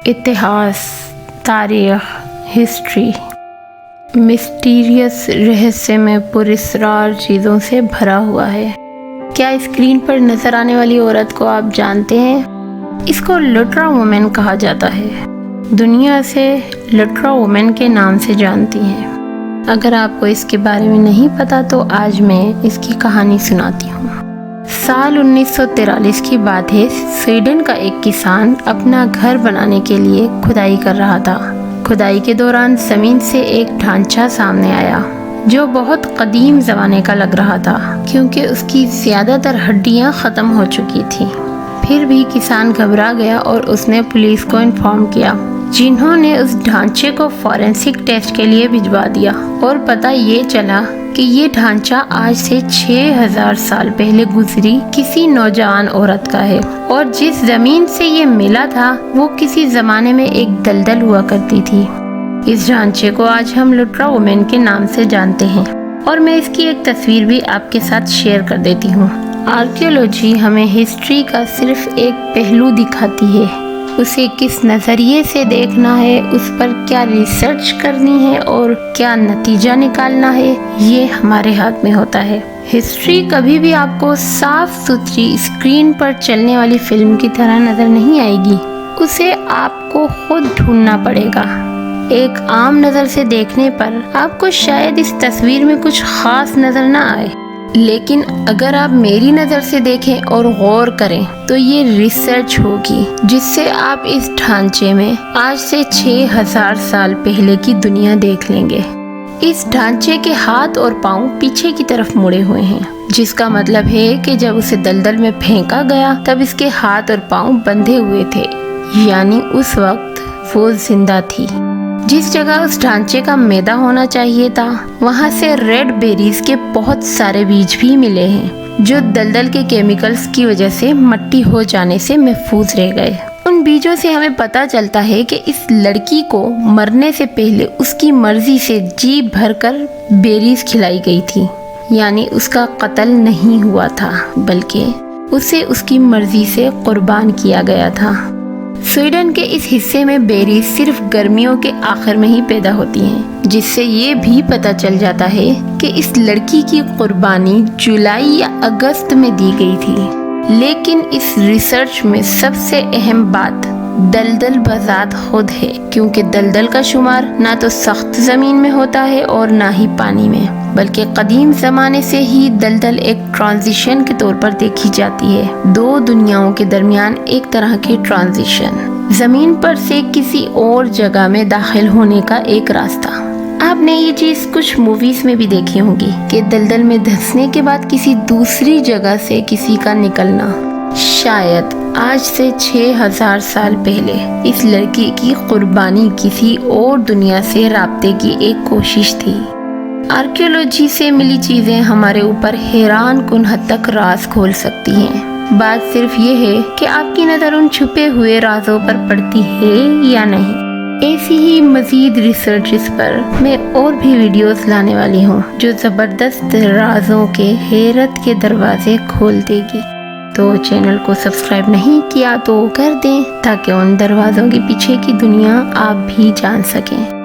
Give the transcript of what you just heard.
इतिहास, तारीख, history mysterious रहस्य में पुरस्कार चीज़ों से भरा हुआ है। क्या स्क्रीन पर नज़र आने वाली औरत को आप जानते हैं? इसको लुट्रा वुमेन कहा जाता है। दुनिया से लुट्रा वुमेन के नाम से जानती हैं। अगर आपको इसके बारे में नहीं पता तो आज मैं इसकी कहानी सुनाती हूँ। साल 1943 की बात है। स्वीडन का एक किसान अपना घर बनाने के लिए खुदाई कर रहा था। खुदाई के दौरान ज़मीन से एक ढांचा सामने आया जो बहुत कदीम ज़माने का लग रहा था, क्योंकि उसकी ज़्यादातर हड्डियां ख़त्म हो चुकी थी। फिर भी किसान घबरा गया और उसने पुलिस को इन्फॉर्म किया, जिन्होंने उस ढांचे को फॉरेंसिक टेस्ट के लिए भिजवा दिया। और पता ये चला कि ये ढांचा आज से 6000 साल पहले गुजरी किसी नौजवान औरत का है, और जिस जमीन से ये मिला था वो किसी जमाने में एक दलदल हुआ करती थी। इस ढांचे को आज हम लुट्रा वुमेन के नाम से जानते हैं, और मैं इसकी एक तस्वीर भी आपके साथ शेयर कर देती हूँ। आर्कियोलॉजी हमें हिस्ट्री का सिर्फ एक पहलू दिखाती है। उसे किस नज़रिए से देखना है, उस पर क्या रिसर्च करनी है और क्या नतीजा निकालना है, ये हमारे हाथ में होता है। हिस्ट्री कभी भी आपको साफ सुथरी स्क्रीन पर चलने वाली फिल्म की तरह नज़र नहीं आएगी। उसे आपको खुद ढूंढना पड़ेगा। एक आम नज़र से देखने पर आपको शायद इस तस्वीर में कुछ खास नज़र ना आए, लेकिन अगर आप मेरी नज़र से देखें और गौर करें तो ये रिसर्च होगी, जिससे आप इस ढांचे में आज से 6000 साल पहले की दुनिया देख लेंगे। इस ढांचे के हाथ और पांव पीछे की तरफ मुड़े हुए हैं, जिसका मतलब है कि जब उसे दलदल में फेंका गया तब इसके हाथ और पांव बंधे हुए थे, यानी उस वक्त वो जिंदा थी। जिस जगह उस ढांचे का मैदा होना चाहिए था, वहाँ से रेड बेरीज के बहुत सारे बीज भी मिले हैं, जो दलदल के केमिकल्स की वजह से मिट्टी हो जाने से महफूज रह गए। उन बीजों से हमें पता चलता है कि इस लड़की को मरने से पहले उसकी मर्जी से जी भरकर बेरीज खिलाई गई थी, यानी उसका कत्ल नहीं हुआ था, बल्कि उसे उसकी मर्जी से कुर्बान किया गया था। स्वीडन के इस हिस्से में बेरीज सिर्फ गर्मियों के आखिर में ही पैदा होती हैं, जिससे ये भी पता चल जाता है कि इस लड़की की कुर्बानी जुलाई या अगस्त में दी गई थी। लेकिन इस रिसर्च में सबसे अहम बात दलदल बज़ात खुद है, क्योंकि दलदल का शुमार ना तो सख्त ज़मीन में होता है और ना ही पानी में, बल्कि कदीम ज़माने से ही दलदल एक ट्रांजिशन के तौर पर देखी जाती है। दो दुनियाओं के दरमियान एक तरह की ट्रांजिशन, ज़मीन पर से किसी और जगह में दाखिल होने का एक रास्ता। आपने ये चीज़ कुछ मूवीज़ में भी देखी होगी कि दलदल में धंसने के बाद किसी दूसरी जगह से किसी का निकलना। शायद आज से 6000 साल पहले इस लड़की की कुर्बानी किसी और दुनिया से राब्ते की एक कोशिश थी। आर्कियोलॉजी से मिली चीज़ें हमारे ऊपर हैरान कुन हद तक राज खोल सकती हैं। बात सिर्फ ये है कि आपकी नज़र उन छुपे हुए राजों पर पड़ती है या नहीं। ऐसी ही मज़ीद रिसर्चेस पर मैं और भी वीडियोस लाने वाली हूँ, जो ज़बरदस्त राजों के हैरत के दरवाजे खोल देगी। तो चैनल को सब्सक्राइब नहीं किया तो कर दें, ताकि उन दरवाज़ों के पीछे की दुनिया आप भी जान सकें।